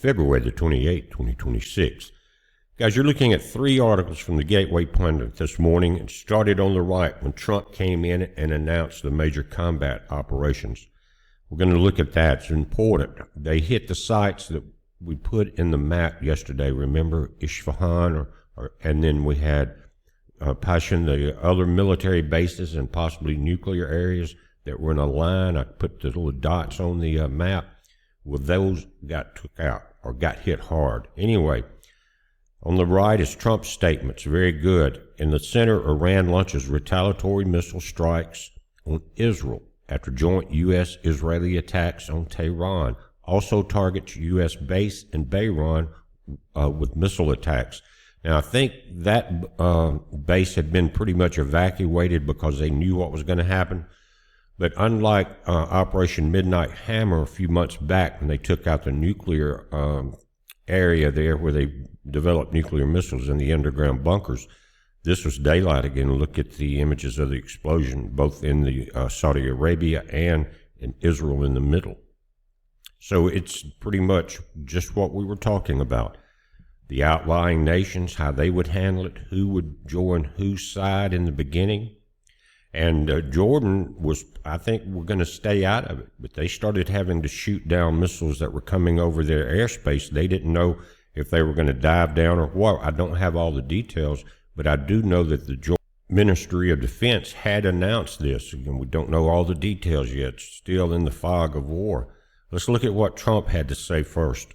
February the 28th, 2026. Guys, you're looking at three articles from the Gateway Pundit this morning. It started on the right when Trump came in and announced the major combat operations. We're going to look at that. It's important. They hit the sites that we put in the map yesterday. Remember Isfahan, and then we had Pashin, the other military bases and possibly nuclear areas that were in a line. I put the little dots on the map. Well, those got took out or got hit hard. Anyway, on the right is Trump's statements. Very good. In the center, Iran launches retaliatory missile strikes on Israel after joint U.S.-Israeli attacks on Tehran. Also targets U.S. base in Bahrain with missile attacks. Now, I think that base had been pretty much evacuated because they knew what was going to happen. But unlike Operation Midnight Hammer a few months back, when they took out the nuclear area there where they developed nuclear missiles in the underground bunkers, this was daylight again. Look at the images of the explosion, both in the Saudi Arabia and in Israel in the middle. So it's pretty much just what we were talking about. The outlying nations, how they would handle it, who would join whose side in the beginning. And Jordan was, I think, we're going to stay out of it. But they started having to shoot down missiles that were coming over their airspace. They didn't know if they were going to dive down or what. I don't have all the details, but I do know that the Jordan Ministry of Defense had announced this. Again, we don't know all the details yet. It's still in the fog of war. Let's look at what Trump had to say first.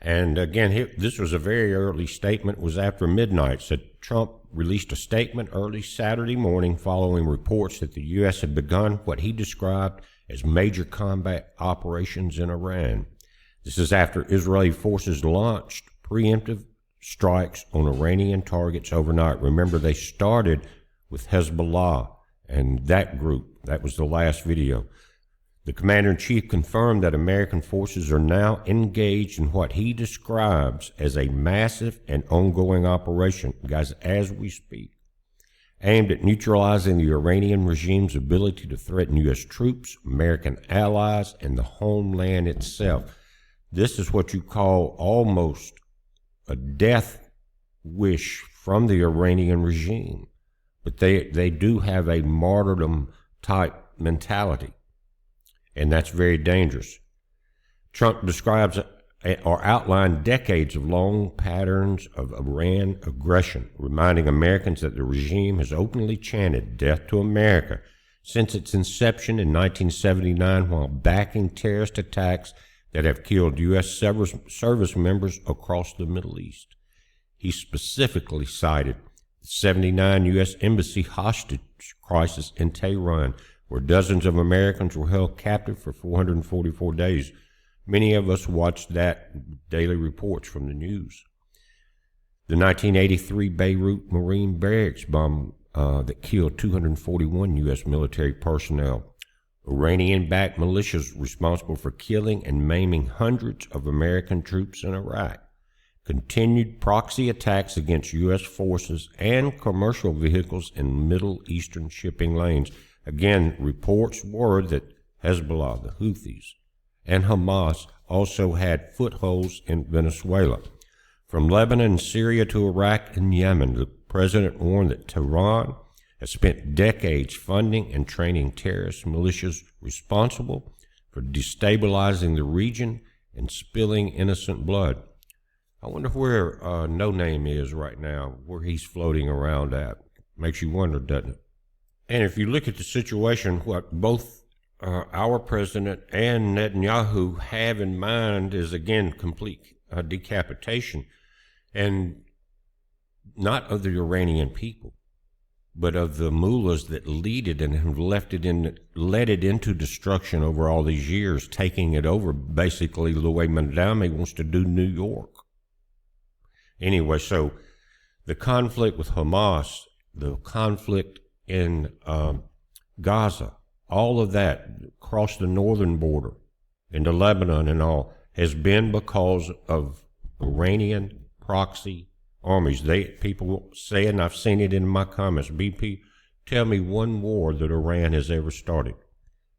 And again, this was a very early statement. It was after midnight. So Trump released a statement early Saturday morning following reports that the U.S. had begun what he described as major combat operations in Iran. This is after Israeli forces launched preemptive strikes on Iranian targets overnight. Remember, they started with Hezbollah and that group. That was the last video. The commander-in-chief confirmed that American forces are now engaged in what he describes as a massive and ongoing operation, guys, as we speak, aimed at neutralizing the Iranian regime's ability to threaten U.S. troops, American allies, and the homeland itself. This is what you call almost a death wish from the Iranian regime. But they do have a martyrdom-type mentality. And that's very dangerous. Trump describes or outlined decades of long patterns of Iran aggression, reminding Americans that the regime has openly chanted death to America since its inception in 1979 while backing terrorist attacks that have killed U.S. service members across the Middle East. He specifically cited the 79 U.S. Embassy hostage crisis in Tehran, where dozens of Americans were held captive for 444 days. Many of us watched that daily reports from the news. The 1983 Beirut Marine barracks bomb that killed 241 U.S. military personnel. Iranian-backed militias responsible for killing and maiming hundreds of American troops in Iraq. Continued proxy attacks against U.S. forces and commercial vehicles in Middle Eastern shipping lanes. Again, reports were that Hezbollah, the Houthis, and Hamas also had footholds in Venezuela. From Lebanon and Syria to Iraq and Yemen, the president warned that Tehran has spent decades funding and training terrorist militias responsible for destabilizing the region and spilling innocent blood. I wonder where No Name is right now, where he's floating around at. Makes you wonder, doesn't it? And if you look at the situation, what both our president and Netanyahu have in mind is, again, complete decapitation, and not of the Iranian people, but of the mullahs that lead it and have led it into destruction over all these years, taking it over basically the way Mandami wants to do New York. Anyway, so the conflict with Hamas, the conflict in Gaza, all of that across the northern border into Lebanon and all has been because of Iranian proxy armies. People say, and I've seen it in my comments, BP, tell me one war that Iran has ever started.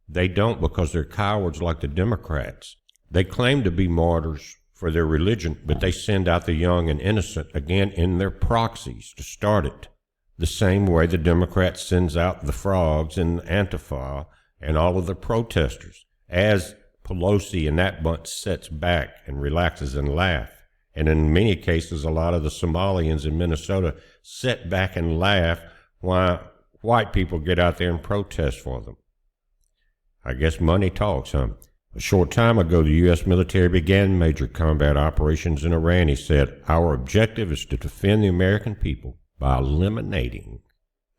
They don't, because they're cowards like the Democrats. They claim to be martyrs for their religion, but they send out the young and innocent again in their proxies to start it. The same way the Democrat sends out the frogs in Antifa and all of the protesters, as Pelosi and that bunch sits back and relaxes and laugh. And in many cases, a lot of the Somalians in Minnesota sit back and laugh while white people get out there and protest for them. I guess money talks, huh? A short time ago, the U.S. military began major combat operations in Iran. He said, "Our objective is to defend the American people by eliminating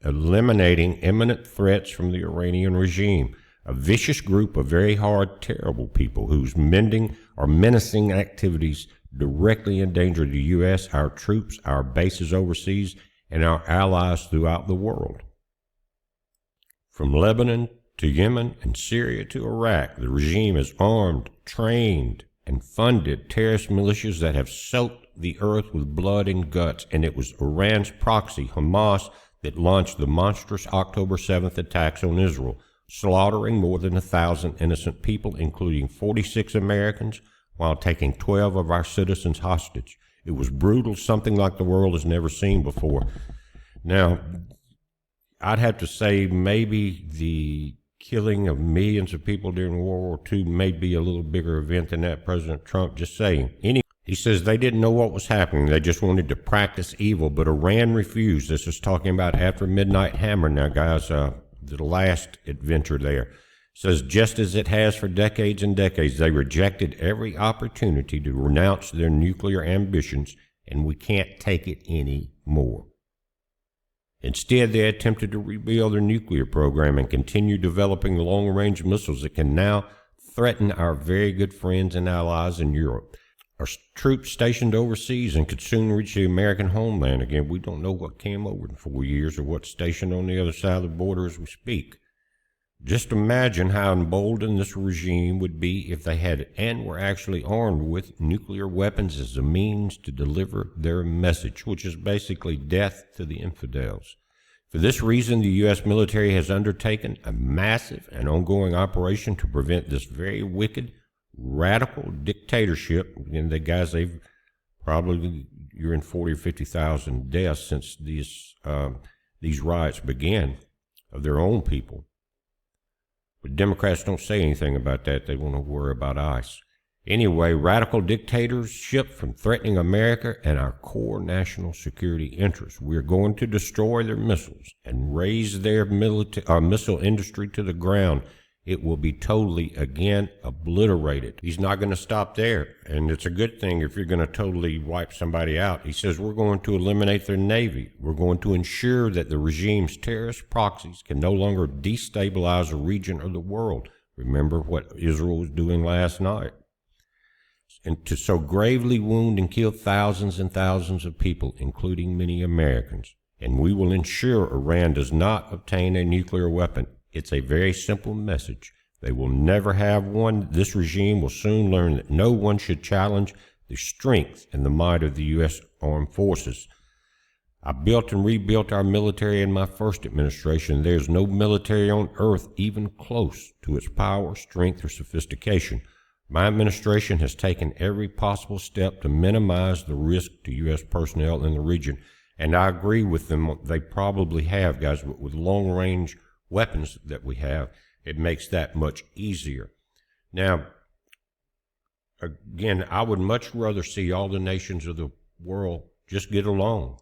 imminent threats from the Iranian regime, a vicious group of very hard, terrible people whose menacing activities directly endanger the U.S., our troops, our bases overseas, and our allies throughout the world." From Lebanon to Yemen and Syria to Iraq, the regime has armed, trained, and funded terrorist militias that have soaked the earth with blood and guts, and it was Iran's proxy, Hamas, that launched the monstrous October 7th attacks on Israel, slaughtering more than 1,000 innocent people, including 46 Americans, while taking 12 of our citizens hostage. It was brutal, something like the world has never seen before. Now, I'd have to say maybe the killing of millions of people during World War II may be a little bigger event than that, President Trump, just saying. He says they didn't know what was happening. They just wanted to practice evil, but Iran refused. This is talking about after Midnight Hammer now, guys, the last adventure there. Says just as it has for decades and decades, they rejected every opportunity to renounce their nuclear ambitions, and we can't take it anymore. Instead, they attempted to rebuild their nuclear program and continue developing long-range missiles that can now threaten our very good friends and allies in Europe. Our troops stationed overseas and could soon reach the American homeland again. We don't know what came over in 4 years or what's stationed on the other side of the border as we speak. Just imagine how emboldened this regime would be if they had and were actually armed with nuclear weapons as a means to deliver their message, which is basically death to the infidels. For this reason, the U.S. military has undertaken a massive and ongoing operation to prevent this very wicked, radical dictatorship. And the guys, they've probably, you're in 40 or 50,000 deaths since these riots began of their own people. But Democrats don't say anything about that. They want to worry about ICE. Anyway, radical dictatorship from threatening America and our core national security interests. We're going to destroy their missiles and raise their missile industry to the ground. It will be totally, again, obliterated. He's not going to stop there, and it's a good thing if you're going to totally wipe somebody out. He says we're going to eliminate their navy. We're going to ensure that the regime's terrorist proxies can no longer destabilize a region or the world. Remember what Israel was doing last night. And to so gravely wound and kill thousands and thousands of people, including many Americans. And we will ensure Iran does not obtain a nuclear weapon. It's a very simple message. They will never have one. This regime will soon learn that no one should challenge the strength and the might of the U.S. Armed Forces. I built and rebuilt our military in my first administration. There's no military on earth even close to its power, strength, or sophistication. My administration has taken every possible step to minimize the risk to U.S. personnel in the region. And I agree with them. They probably have, guys, but with long-range weapons that we have, it makes that much easier. Now, again, I would much rather see all the nations of the world just get along.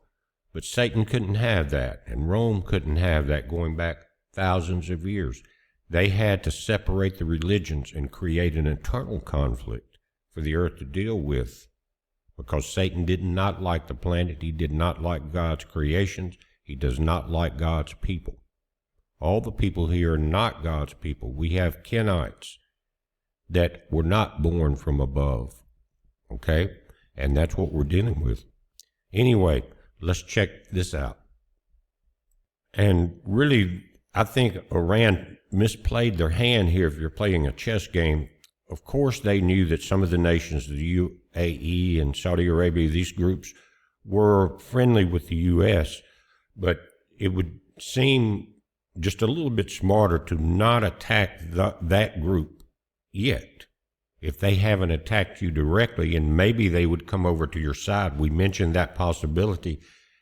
But Satan couldn't have that, and Rome couldn't have that going back thousands of years. They had to separate the religions and create an internal conflict for the earth to deal with, because Satan did not like the planet. He did not like God's creations. He does not like God's people. All the people here are not God's people. We have Kenites that were not born from above, okay? And that's what we're dealing with. Anyway, let's check this out. And really, I think Iran misplayed their hand here if you're playing a chess game. Of course, they knew that some of the nations, the UAE and Saudi Arabia, these groups, were friendly with the U.S., but it would seem just a little bit smarter to not attack that group yet if they haven't attacked you directly, and maybe they would come over to your side. We mentioned that possibility,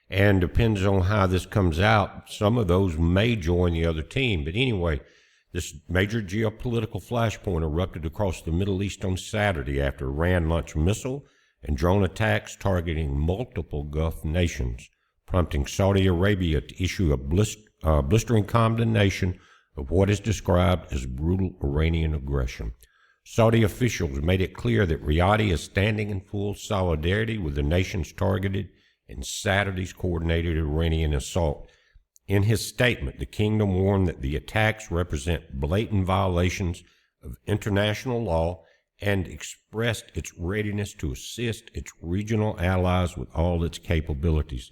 and depends on how this comes out, some of those may join the other team. But anyway, this major geopolitical flashpoint erupted across the Middle East on Saturday after Iran launched missile and drone attacks targeting multiple Gulf nations, prompting Saudi Arabia to issue a blistering condemnation of what is described as brutal Iranian aggression. Saudi officials made it clear that Riyadh is standing in full solidarity with the nations targeted in Saturday's coordinated Iranian assault. In his statement, the kingdom warned that the attacks represent blatant violations of international law and expressed its readiness to assist its regional allies with all its capabilities.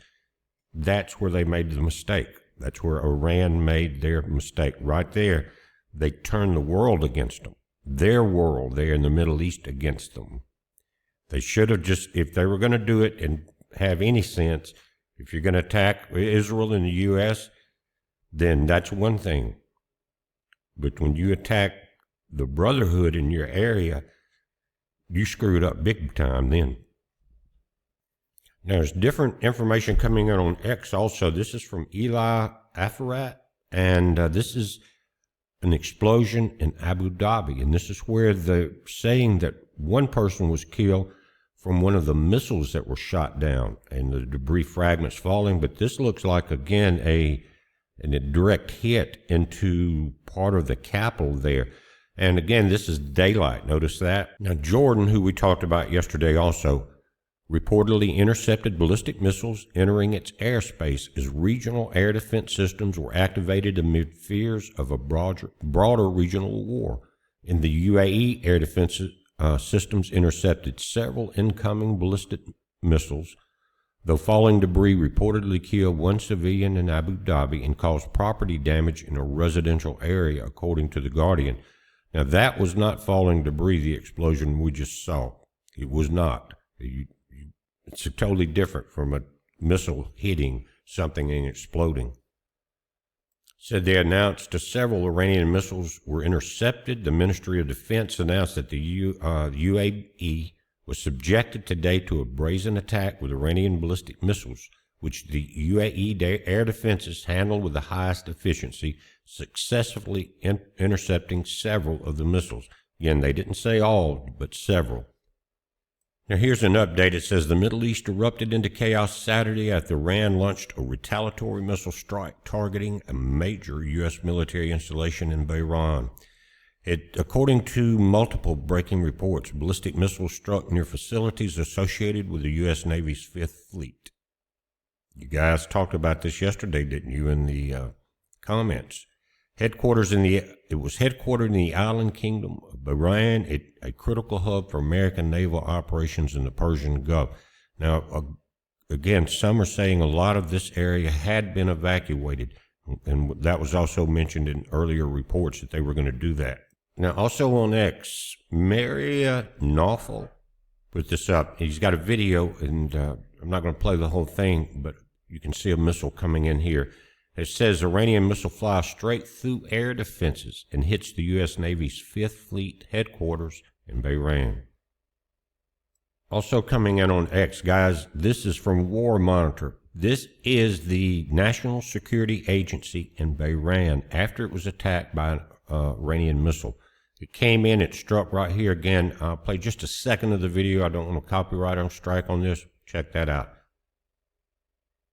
That's where they made the mistake. That's where Iran made their mistake. Right there, they turned the world against them. Their world there in the Middle East against them. They should have just, if they were going to do it and have any sense, if you're going to attack Israel and the U.S., then that's one thing. But when you attack the Brotherhood in your area, you screwed up big time then. Now, there's different information coming out on X also. This is from Eli Afarat, and this is an explosion in Abu Dhabi. And this is where they're saying that one person was killed from one of the missiles that were shot down and the debris fragments falling. But this looks like, again, a direct hit into part of the capital there. And again, this is daylight. Notice that. Now, Jordan, who we talked about yesterday also, reportedly intercepted ballistic missiles entering its airspace as regional air defense systems were activated amid fears of a broader regional war. In the UAE, air defense systems intercepted several incoming ballistic missiles, though falling debris reportedly killed one civilian in Abu Dhabi and caused property damage in a residential area, according to The Guardian. Now, that was not falling debris, the explosion we just saw. It was not. It's totally different from a missile hitting something and exploding. Said they announced several Iranian missiles were intercepted. The Ministry of Defense announced that the UAE was subjected today to a brazen attack with Iranian ballistic missiles, which the UAE air defenses handled with the highest efficiency, successfully intercepting several of the missiles. Again, they didn't say all, but several. Now, here's an update. It says the Middle East erupted into chaos Saturday after Iran launched a retaliatory missile strike targeting a major U.S. military installation in Bahrain. According to multiple breaking reports, ballistic missiles struck near facilities associated with the U.S. Navy's Fifth Fleet. You guys talked about this yesterday, didn't you, in the comments? It was headquartered in the island kingdom of Bahrain, a critical hub for American naval operations in the Persian Gulf. Now, again, some are saying a lot of this area had been evacuated, and that was also mentioned in earlier reports that they were going to do that. Now, also on X, Maria Naufel put this up. He's got a video, and I'm not going to play the whole thing, but you can see a missile coming in here. It says Iranian missile flies straight through air defenses and hits the U.S. Navy's Fifth Fleet headquarters in Bahrain. Also coming in on X, guys, this is from War Monitor. This is the National Security Agency in Bahrain after it was attacked by an Iranian missile. It came in, it struck right here. Again, I'll play just a second of the video. I don't want a copyright strike on this. Check that out.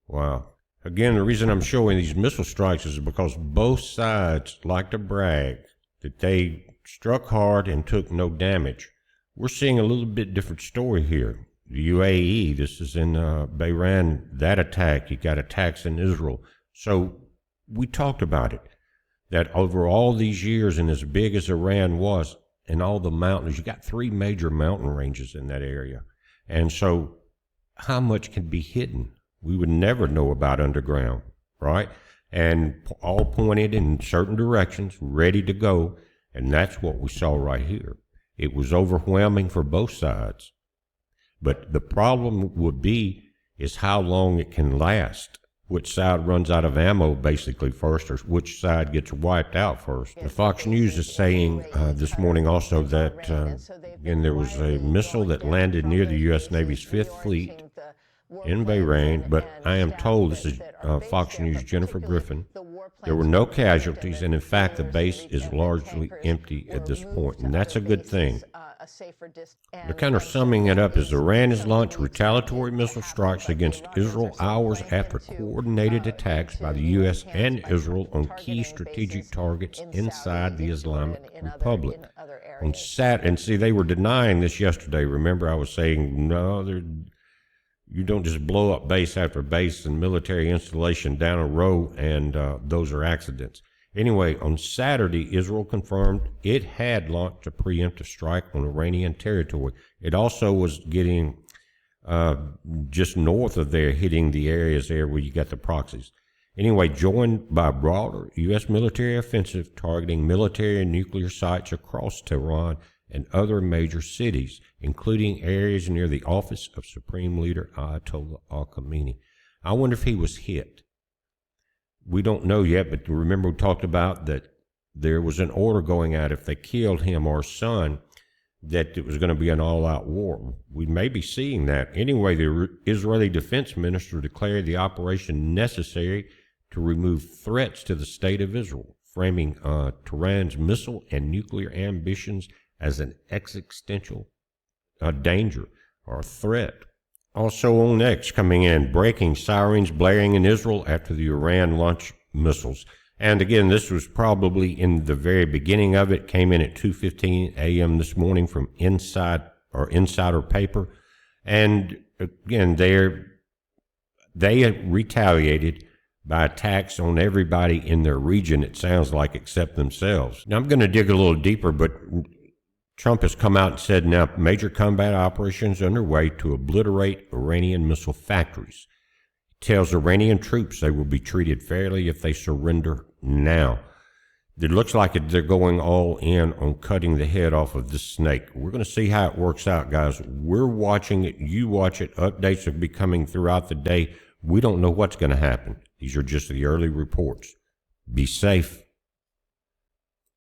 Wow. Again, the reason I'm showing these missile strikes is because both sides like to brag that they struck hard and took no damage. We're seeing a little bit different story here. The UAE, this is in Bahrain, that attack, you got attacks in Israel. So we talked about it, that over all these years and as big as Iran was, and all the mountains, you got 3 major mountain ranges in that area. And so how much can be hidden? We would never know about underground, right? And all pointed in certain directions, ready to go. And that's what we saw right here. It was overwhelming for both sides. But the problem would be is how long it can last. which side runs out of ammo basically first, or which side gets wiped out first. The Fox News is saying this morning also that, again, there was a missile that landed near the U.S. Navy's Fifth Fleet in Bahrain, but I am told, this is Fox News' Jennifer Griffin, there were no casualties, and in fact, the base is largely empty at this point, and that's a good thing. They're kind of summing it up as Iran has launched retaliatory missile strikes against Israel hours after coordinated attacks by the U.S. and Israel on key strategic targets inside the Islamic Republic. And see, they were denying this yesterday. Remember, I was saying, no, you don't just blow up base after base and military installation down a row, and those are accidents. Anyway, on Saturday, Israel confirmed it had launched a preemptive strike on Iranian territory. It also was getting just north of there, hitting the areas there where you got the proxies. Anyway, joined by a broader U.S. military offensive targeting military and nuclear sites across Tehran and other major cities, including areas near the office of Supreme Leader Ayatollah Khamenei. I wonder if he was hit. We don't know yet, but remember we talked about that there was an order going out if they killed him or son, that it was going to be an all-out war. We may be seeing that. Anyway, the Israeli defense minister declared the operation necessary to remove threats to the state of Israel, framing Tehran's missile and nuclear ambitions as an existential danger or threat. Also on X coming in, breaking sirens blaring in Israel after the Iran launched missiles. And again, this was probably in the very beginning of it, came in at 2:15 a.m. this morning from Insider Paper. And again, they retaliated by attacks on everybody in their region, it sounds like, except themselves. Now, I'm going to dig a little deeper, but Trump has come out and said now major combat operations underway to obliterate Iranian missile factories. He tells Iranian troops they will be treated fairly if they surrender now. It looks like they're going all in on cutting the head off of this snake. We're going to see how it works out, guys. We're watching it. You watch it. Updates will be coming throughout the day. We don't know what's going to happen. These are just the early reports. Be safe.